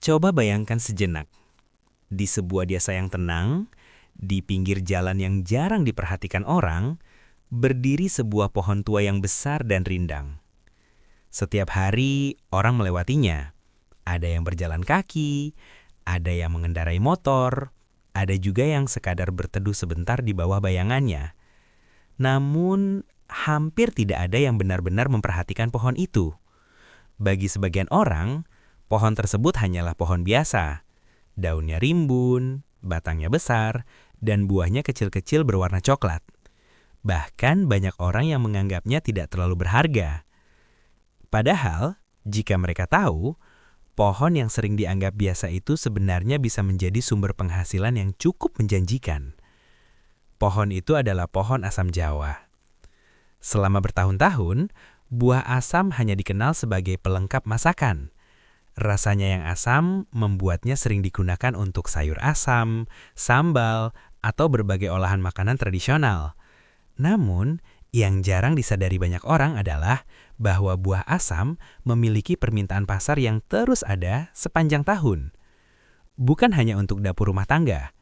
Coba bayangkan sejenak, di sebuah desa yang tenang, di pinggir jalan yang jarang diperhatikan orang, berdiri sebuah pohon tua yang besar dan rindang. Setiap hari, orang melewatinya. Ada yang berjalan kaki, ada yang mengendarai motor, ada juga yang sekadar berteduh sebentar di bawah bayangannya. Namun, hampir tidak ada yang benar-benar memperhatikan pohon itu. Bagi sebagian orang, pohon tersebut hanyalah pohon biasa. Daunnya rimbun, batangnya besar, dan buahnya kecil-kecil berwarna coklat. Bahkan banyak orang yang menganggapnya tidak terlalu berharga. Padahal, jika mereka tahu, pohon yang sering dianggap biasa itu sebenarnya bisa menjadi sumber penghasilan yang cukup menjanjikan. Pohon itu adalah pohon asam Jawa. Selama bertahun-tahun, buah asam hanya dikenal sebagai pelengkap masakan. Rasanya yang asam membuatnya sering digunakan untuk sayur asam, sambal, atau berbagai olahan makanan tradisional. Namun, yang jarang disadari banyak orang adalah bahwa buah asam memiliki permintaan pasar yang terus ada sepanjang tahun. Bukan hanya untuk dapur rumah tangga,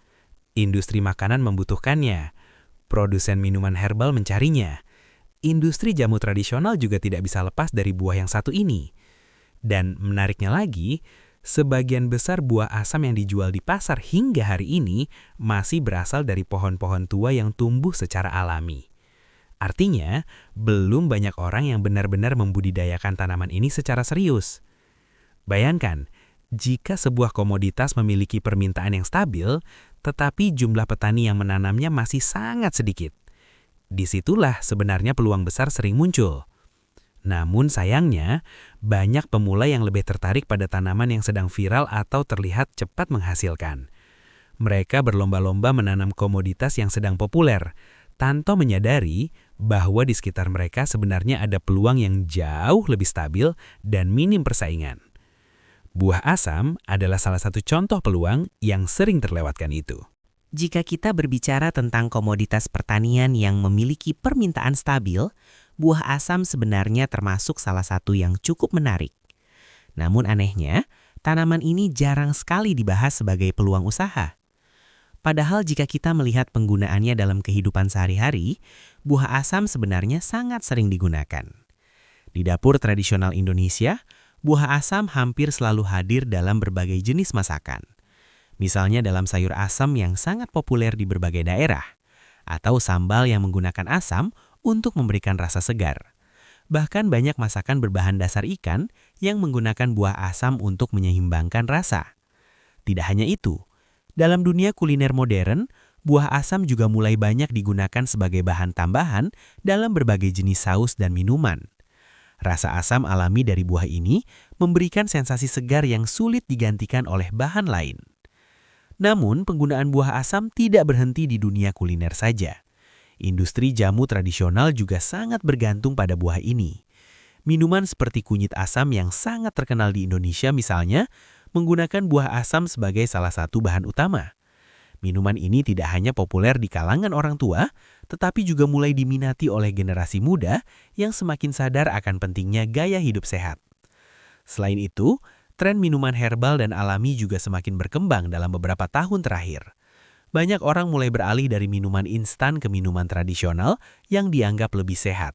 industri makanan membutuhkannya, produsen minuman herbal mencarinya, industri jamu tradisional juga tidak bisa lepas dari buah yang satu ini. Dan menariknya lagi, sebagian besar buah asam yang dijual di pasar hingga hari ini masih berasal dari pohon-pohon tua yang tumbuh secara alami. Artinya, belum banyak orang yang benar-benar membudidayakan tanaman ini secara serius. Bayangkan, jika sebuah komoditas memiliki permintaan yang stabil, tetapi jumlah petani yang menanamnya masih sangat sedikit. Disitulah sebenarnya peluang besar sering muncul. Namun sayangnya, banyak pemula yang lebih tertarik pada tanaman yang sedang viral atau terlihat cepat menghasilkan. Mereka berlomba-lomba menanam komoditas yang sedang populer, tanpa menyadari bahwa di sekitar mereka sebenarnya ada peluang yang jauh lebih stabil dan minim persaingan. Buah asam adalah salah satu contoh peluang yang sering terlewatkan itu. Jika kita berbicara tentang komoditas pertanian yang memiliki permintaan stabil, buah asam sebenarnya termasuk salah satu yang cukup menarik. Namun anehnya, tanaman ini jarang sekali dibahas sebagai peluang usaha. Padahal jika kita melihat penggunaannya dalam kehidupan sehari-hari, buah asam sebenarnya sangat sering digunakan. Di dapur tradisional Indonesia, buah asam hampir selalu hadir dalam berbagai jenis masakan. Misalnya dalam sayur asam yang sangat populer di berbagai daerah, atau sambal yang menggunakan asam untuk memberikan rasa segar. Bahkan banyak masakan berbahan dasar ikan yang menggunakan buah asam untuk menyeimbangkan rasa. Tidak hanya itu, dalam dunia kuliner modern, buah asam juga mulai banyak digunakan sebagai bahan tambahan dalam berbagai jenis saus dan minuman. Rasa asam alami dari buah ini memberikan sensasi segar yang sulit digantikan oleh bahan lain. Namun, penggunaan buah asam tidak berhenti di dunia kuliner saja. Industri jamu tradisional juga sangat bergantung pada buah ini. Minuman seperti kunyit asam yang sangat terkenal di Indonesia misalnya, menggunakan buah asam sebagai salah satu bahan utama. Minuman ini tidak hanya populer di kalangan orang tua, tetapi juga mulai diminati oleh generasi muda yang semakin sadar akan pentingnya gaya hidup sehat. Selain itu, tren minuman herbal dan alami juga semakin berkembang dalam beberapa tahun terakhir. Banyak orang mulai beralih dari minuman instan ke minuman tradisional yang dianggap lebih sehat.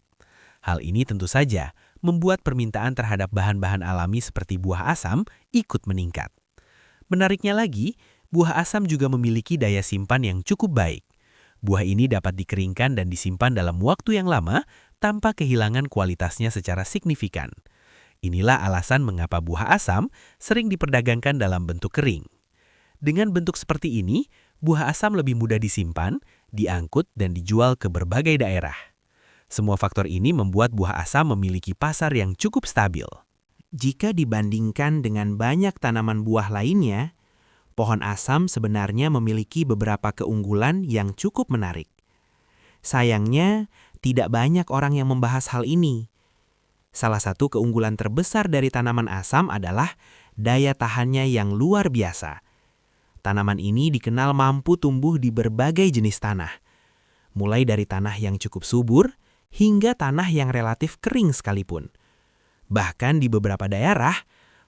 Hal ini tentu saja membuat permintaan terhadap bahan-bahan alami seperti buah asam ikut meningkat. Menariknya lagi, buah asam juga memiliki daya simpan yang cukup baik. Buah ini dapat dikeringkan dan disimpan dalam waktu yang lama tanpa kehilangan kualitasnya secara signifikan. Inilah alasan mengapa buah asam sering diperdagangkan dalam bentuk kering. Dengan bentuk seperti ini, buah asam lebih mudah disimpan, diangkut, dan dijual ke berbagai daerah. Semua faktor ini membuat buah asam memiliki pasar yang cukup stabil. Jika dibandingkan dengan banyak tanaman buah lainnya, pohon asam sebenarnya memiliki beberapa keunggulan yang cukup menarik. Sayangnya, tidak banyak orang yang membahas hal ini. Salah satu keunggulan terbesar dari tanaman asam adalah daya tahannya yang luar biasa. Tanaman ini dikenal mampu tumbuh di berbagai jenis tanah, mulai dari tanah yang cukup subur hingga tanah yang relatif kering sekalipun. Bahkan di beberapa daerah,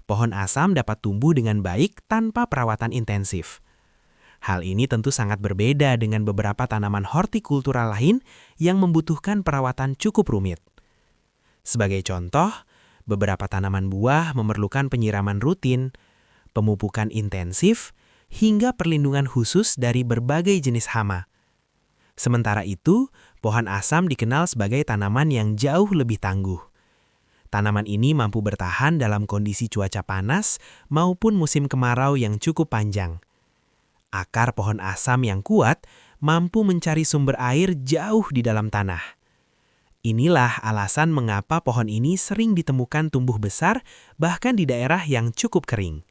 pohon asam dapat tumbuh dengan baik tanpa perawatan intensif. Hal ini tentu sangat berbeda dengan beberapa tanaman hortikultura lain yang membutuhkan perawatan cukup rumit. Sebagai contoh, beberapa tanaman buah memerlukan penyiraman rutin, pemupukan intensif, hingga perlindungan khusus dari berbagai jenis hama. Sementara itu, pohon asam dikenal sebagai tanaman yang jauh lebih tangguh. Tanaman ini mampu bertahan dalam kondisi cuaca panas maupun musim kemarau yang cukup panjang. Akar pohon asam yang kuat mampu mencari sumber air jauh di dalam tanah. Inilah alasan mengapa pohon ini sering ditemukan tumbuh besar bahkan di daerah yang cukup kering.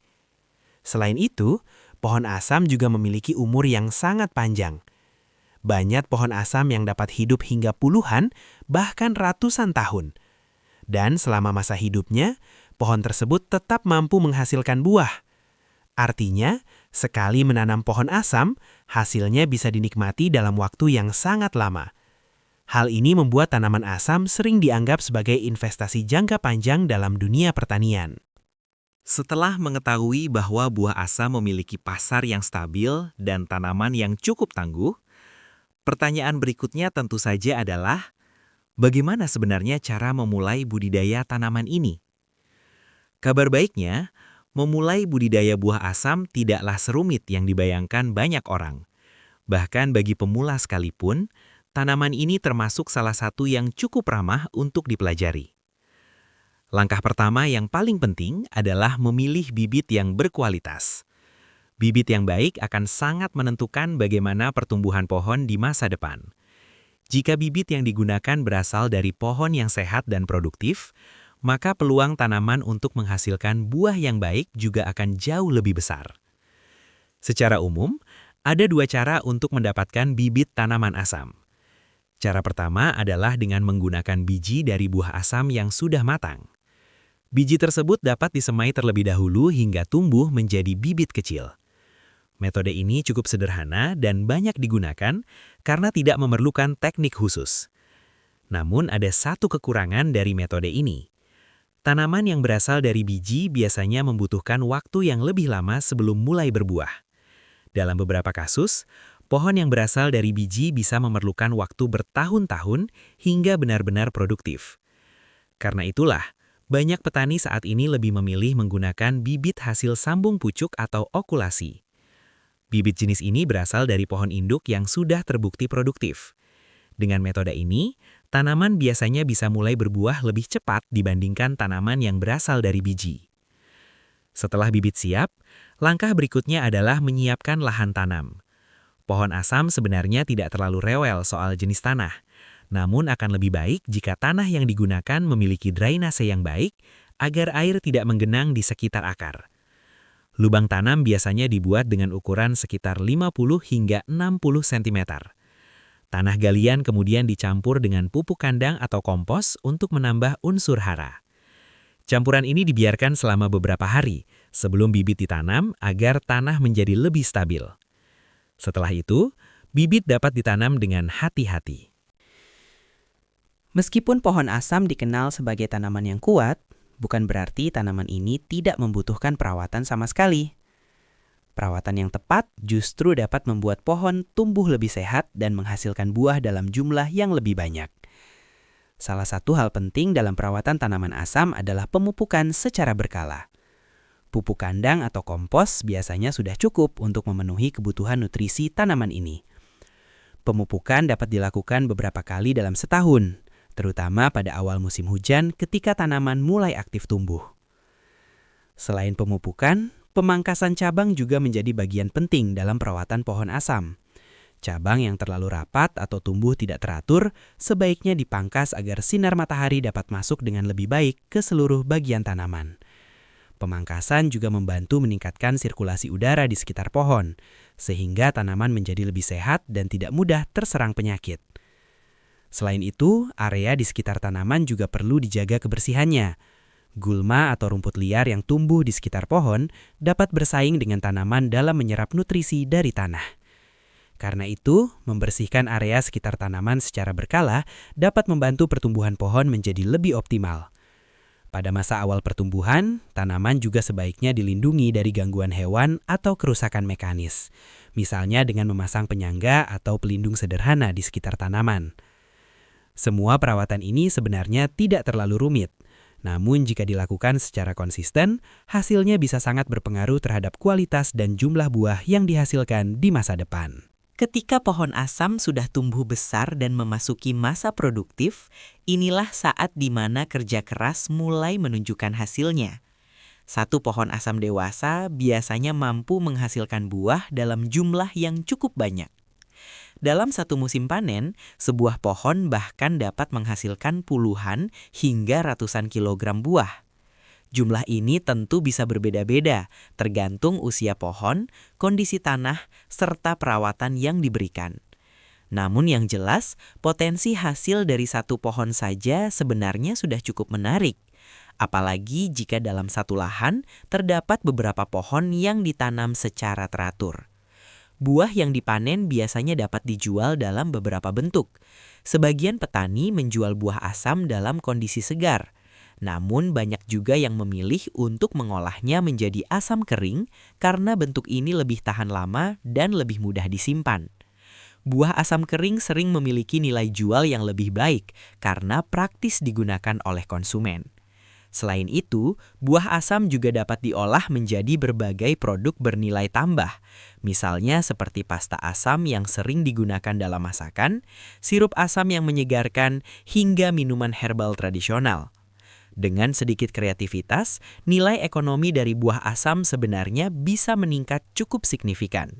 Selain itu, pohon asam juga memiliki umur yang sangat panjang. Banyak pohon asam yang dapat hidup hingga puluhan, bahkan ratusan tahun. Dan selama masa hidupnya, pohon tersebut tetap mampu menghasilkan buah. Artinya, sekali menanam pohon asam, hasilnya bisa dinikmati dalam waktu yang sangat lama. Hal ini membuat tanaman asam sering dianggap sebagai investasi jangka panjang dalam dunia pertanian. Setelah mengetahui bahwa buah asam memiliki pasar yang stabil dan tanaman yang cukup tangguh, pertanyaan berikutnya tentu saja adalah, bagaimana sebenarnya cara memulai budidaya tanaman ini? Kabar baiknya, memulai budidaya buah asam tidaklah serumit yang dibayangkan banyak orang. Bahkan bagi pemula sekalipun, tanaman ini termasuk salah satu yang cukup ramah untuk dipelajari. Langkah pertama yang paling penting adalah memilih bibit yang berkualitas. Bibit yang baik akan sangat menentukan bagaimana pertumbuhan pohon di masa depan. Jika bibit yang digunakan berasal dari pohon yang sehat dan produktif, maka peluang tanaman untuk menghasilkan buah yang baik juga akan jauh lebih besar. Secara umum, ada dua cara untuk mendapatkan bibit tanaman asam. Cara pertama adalah dengan menggunakan biji dari buah asam yang sudah matang. Biji tersebut dapat disemai terlebih dahulu hingga tumbuh menjadi bibit kecil. Metode ini cukup sederhana dan banyak digunakan karena tidak memerlukan teknik khusus. Namun ada satu kekurangan dari metode ini. Tanaman yang berasal dari biji biasanya membutuhkan waktu yang lebih lama sebelum mulai berbuah. Dalam beberapa kasus, pohon yang berasal dari biji bisa memerlukan waktu bertahun-tahun hingga benar-benar produktif. Karena itulah, banyak petani saat ini lebih memilih menggunakan bibit hasil sambung pucuk atau okulasi. Bibit jenis ini berasal dari pohon induk yang sudah terbukti produktif. Dengan metode ini, tanaman biasanya bisa mulai berbuah lebih cepat dibandingkan tanaman yang berasal dari biji. Setelah bibit siap, langkah berikutnya adalah menyiapkan lahan tanam. Pohon asam sebenarnya tidak terlalu rewel soal jenis tanah, namun akan lebih baik jika tanah yang digunakan memiliki drainase yang baik agar air tidak menggenang di sekitar akar. Lubang tanam biasanya dibuat dengan ukuran sekitar 50 hingga 60 cm. Tanah galian kemudian dicampur dengan pupuk kandang atau kompos untuk menambah unsur hara. Campuran ini dibiarkan selama beberapa hari sebelum bibit ditanam agar tanah menjadi lebih stabil. Setelah itu, bibit dapat ditanam dengan hati-hati. Meskipun pohon asam dikenal sebagai tanaman yang kuat, bukan berarti tanaman ini tidak membutuhkan perawatan sama sekali. Perawatan yang tepat justru dapat membuat pohon tumbuh lebih sehat dan menghasilkan buah dalam jumlah yang lebih banyak. Salah satu hal penting dalam perawatan tanaman asam adalah pemupukan secara berkala. Pupuk kandang atau kompos biasanya sudah cukup untuk memenuhi kebutuhan nutrisi tanaman ini. Pemupukan dapat dilakukan beberapa kali dalam setahun, terutama pada awal musim hujan ketika tanaman mulai aktif tumbuh. Selain pemupukan, pemangkasan cabang juga menjadi bagian penting dalam perawatan pohon asam. Cabang yang terlalu rapat atau tumbuh tidak teratur sebaiknya dipangkas agar sinar matahari dapat masuk dengan lebih baik ke seluruh bagian tanaman. Pemangkasan juga membantu meningkatkan sirkulasi udara di sekitar pohon, sehingga tanaman menjadi lebih sehat dan tidak mudah terserang penyakit. Selain itu, area di sekitar tanaman juga perlu dijaga kebersihannya. Gulma atau rumput liar yang tumbuh di sekitar pohon dapat bersaing dengan tanaman dalam menyerap nutrisi dari tanah. Karena itu, membersihkan area sekitar tanaman secara berkala dapat membantu pertumbuhan pohon menjadi lebih optimal. Pada masa awal pertumbuhan, tanaman juga sebaiknya dilindungi dari gangguan hewan atau kerusakan mekanis. Misalnya dengan memasang penyangga atau pelindung sederhana di sekitar tanaman. Semua perawatan ini sebenarnya tidak terlalu rumit. Namun jika dilakukan secara konsisten, hasilnya bisa sangat berpengaruh terhadap kualitas dan jumlah buah yang dihasilkan di masa depan. Ketika pohon asam sudah tumbuh besar dan memasuki masa produktif, inilah saat di mana kerja keras mulai menunjukkan hasilnya. Satu pohon asam dewasa biasanya mampu menghasilkan buah dalam jumlah yang cukup banyak. Dalam satu musim panen, sebuah pohon bahkan dapat menghasilkan puluhan hingga ratusan kilogram buah. Jumlah ini tentu bisa berbeda-beda, tergantung usia pohon, kondisi tanah, serta perawatan yang diberikan. Namun yang jelas, potensi hasil dari satu pohon saja sebenarnya sudah cukup menarik. Apalagi jika dalam satu lahan terdapat beberapa pohon yang ditanam secara teratur. Buah yang dipanen biasanya dapat dijual dalam beberapa bentuk. Sebagian petani menjual buah asam dalam kondisi segar. Namun banyak juga yang memilih untuk mengolahnya menjadi asam kering karena bentuk ini lebih tahan lama dan lebih mudah disimpan. Buah asam kering sering memiliki nilai jual yang lebih baik karena praktis digunakan oleh konsumen. Selain itu, buah asam juga dapat diolah menjadi berbagai produk bernilai tambah. Misalnya seperti pasta asam yang sering digunakan dalam masakan, sirup asam yang menyegarkan, hingga minuman herbal tradisional. Dengan sedikit kreativitas, nilai ekonomi dari buah asam sebenarnya bisa meningkat cukup signifikan.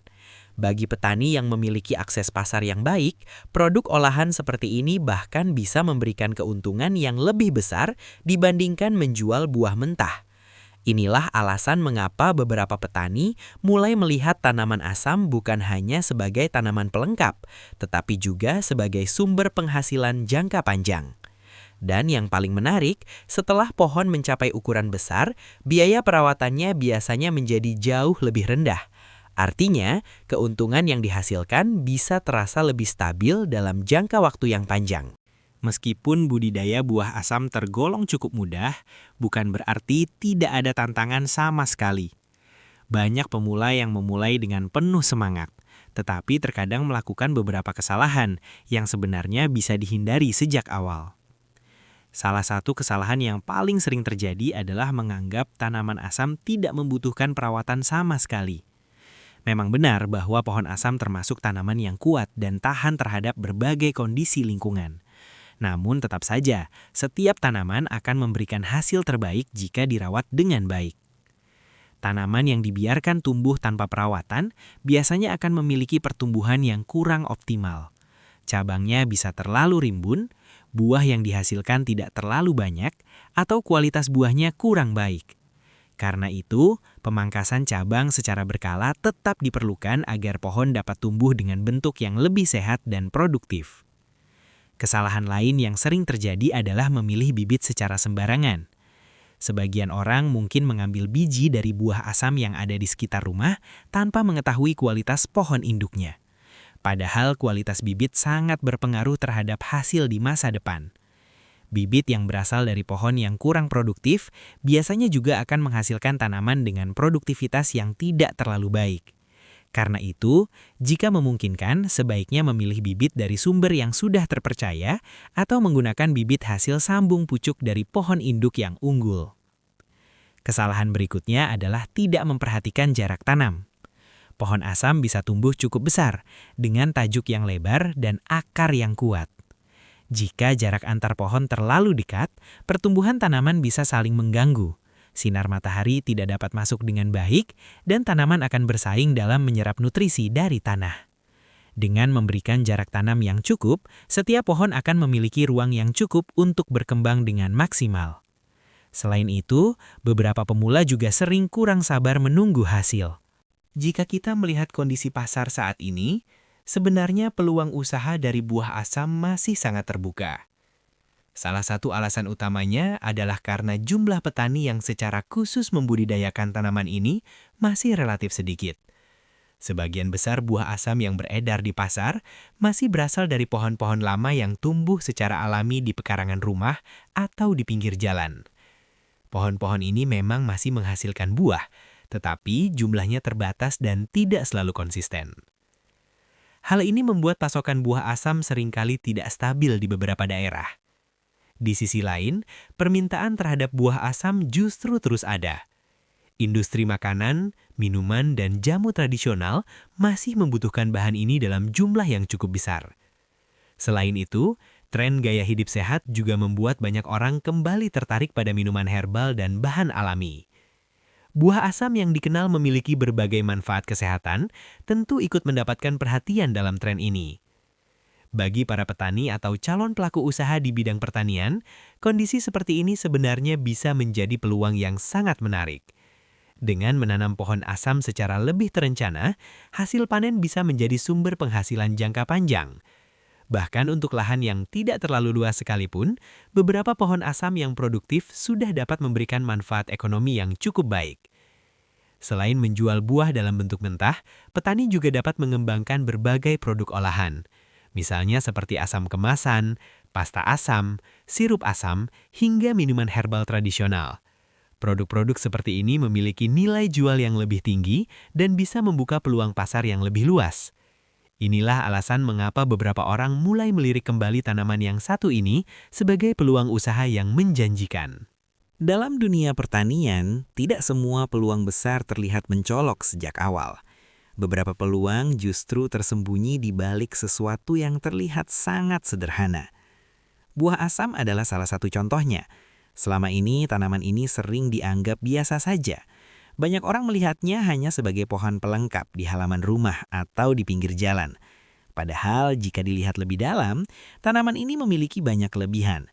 Bagi petani yang memiliki akses pasar yang baik, produk olahan seperti ini bahkan bisa memberikan keuntungan yang lebih besar dibandingkan menjual buah mentah. Inilah alasan mengapa beberapa petani mulai melihat tanaman asam bukan hanya sebagai tanaman pelengkap, tetapi juga sebagai sumber penghasilan jangka panjang. Dan yang paling menarik, setelah pohon mencapai ukuran besar, biaya perawatannya biasanya menjadi jauh lebih rendah. Artinya, keuntungan yang dihasilkan bisa terasa lebih stabil dalam jangka waktu yang panjang. Meskipun budidaya buah asam tergolong cukup mudah, bukan berarti tidak ada tantangan sama sekali. Banyak pemula yang memulai dengan penuh semangat, tetapi terkadang melakukan beberapa kesalahan yang sebenarnya bisa dihindari sejak awal. Salah satu kesalahan yang paling sering terjadi adalah menganggap tanaman asam tidak membutuhkan perawatan sama sekali. Memang benar bahwa pohon asam termasuk tanaman yang kuat dan tahan terhadap berbagai kondisi lingkungan. Namun tetap saja, setiap tanaman akan memberikan hasil terbaik jika dirawat dengan baik. Tanaman yang dibiarkan tumbuh tanpa perawatan biasanya akan memiliki pertumbuhan yang kurang optimal. Cabangnya bisa terlalu rimbun, buah yang dihasilkan tidak terlalu banyak, atau kualitas buahnya kurang baik. Karena itu, pemangkasan cabang secara berkala tetap diperlukan agar pohon dapat tumbuh dengan bentuk yang lebih sehat dan produktif. Kesalahan lain yang sering terjadi adalah memilih bibit secara sembarangan. Sebagian orang mungkin mengambil biji dari buah asam yang ada di sekitar rumah tanpa mengetahui kualitas pohon induknya. Padahal kualitas bibit sangat berpengaruh terhadap hasil di masa depan. Bibit yang berasal dari pohon yang kurang produktif biasanya juga akan menghasilkan tanaman dengan produktivitas yang tidak terlalu baik. Karena itu, jika memungkinkan, sebaiknya memilih bibit dari sumber yang sudah terpercaya atau menggunakan bibit hasil sambung pucuk dari pohon induk yang unggul. Kesalahan berikutnya adalah tidak memperhatikan jarak tanam. Pohon asam bisa tumbuh cukup besar dengan tajuk yang lebar dan akar yang kuat. Jika jarak antar pohon terlalu dekat, pertumbuhan tanaman bisa saling mengganggu. Sinar matahari tidak dapat masuk dengan baik dan tanaman akan bersaing dalam menyerap nutrisi dari tanah. Dengan memberikan jarak tanam yang cukup, setiap pohon akan memiliki ruang yang cukup untuk berkembang dengan maksimal. Selain itu, beberapa pemula juga sering kurang sabar menunggu hasil. Jika kita melihat kondisi pasar saat ini, sebenarnya peluang usaha dari buah asam masih sangat terbuka. Salah satu alasan utamanya adalah karena jumlah petani yang secara khusus membudidayakan tanaman ini masih relatif sedikit. Sebagian besar buah asam yang beredar di pasar masih berasal dari pohon-pohon lama yang tumbuh secara alami di pekarangan rumah atau di pinggir jalan. Pohon-pohon ini memang masih menghasilkan buah, tetapi jumlahnya terbatas dan tidak selalu konsisten. Hal ini membuat pasokan buah asam seringkali tidak stabil di beberapa daerah. Di sisi lain, permintaan terhadap buah asam justru terus ada. Industri makanan, minuman, dan jamu tradisional masih membutuhkan bahan ini dalam jumlah yang cukup besar. Selain itu, tren gaya hidup sehat juga membuat banyak orang kembali tertarik pada minuman herbal dan bahan alami. Buah asam yang dikenal memiliki berbagai manfaat kesehatan tentu ikut mendapatkan perhatian dalam tren ini. Bagi para petani atau calon pelaku usaha di bidang pertanian, kondisi seperti ini sebenarnya bisa menjadi peluang yang sangat menarik. Dengan menanam pohon asam secara lebih terencana, hasil panen bisa menjadi sumber penghasilan jangka panjang. Bahkan untuk lahan yang tidak terlalu luas sekalipun, beberapa pohon asam yang produktif sudah dapat memberikan manfaat ekonomi yang cukup baik. Selain menjual buah dalam bentuk mentah, petani juga dapat mengembangkan berbagai produk olahan. Misalnya seperti asam kemasan, pasta asam, sirup asam, hingga minuman herbal tradisional. Produk-produk seperti ini memiliki nilai jual yang lebih tinggi dan bisa membuka peluang pasar yang lebih luas. Inilah alasan mengapa beberapa orang mulai melirik kembali tanaman yang satu ini sebagai peluang usaha yang menjanjikan. Dalam dunia pertanian, tidak semua peluang besar terlihat mencolok sejak awal. Beberapa peluang justru tersembunyi di balik sesuatu yang terlihat sangat sederhana. Buah asam adalah salah satu contohnya. Selama ini, tanaman ini sering dianggap biasa saja. Banyak orang melihatnya hanya sebagai pohon pelengkap di halaman rumah atau di pinggir jalan. Padahal, jika dilihat lebih dalam, tanaman ini memiliki banyak kelebihan.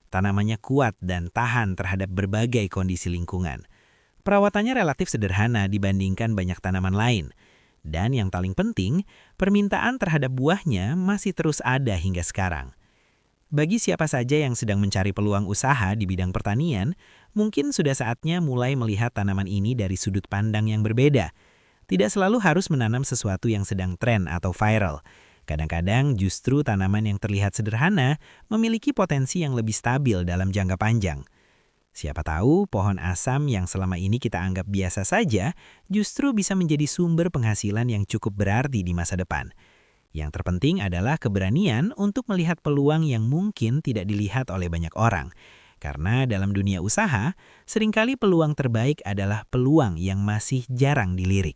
Tanamannya kuat dan tahan terhadap berbagai kondisi lingkungan. Perawatannya relatif sederhana dibandingkan banyak tanaman lain. Dan yang paling penting, permintaan terhadap buahnya masih terus ada hingga sekarang. Bagi siapa saja yang sedang mencari peluang usaha di bidang pertanian, mungkin sudah saatnya mulai melihat tanaman ini dari sudut pandang yang berbeda. Tidak selalu harus menanam sesuatu yang sedang tren atau viral. Kadang-kadang justru tanaman yang terlihat sederhana memiliki potensi yang lebih stabil dalam jangka panjang. Siapa tahu pohon asam yang selama ini kita anggap biasa saja justru bisa menjadi sumber penghasilan yang cukup berarti di masa depan. Yang terpenting adalah keberanian untuk melihat peluang yang mungkin tidak dilihat oleh banyak orang. Karena dalam dunia usaha, seringkali peluang terbaik adalah peluang yang masih jarang dilirik.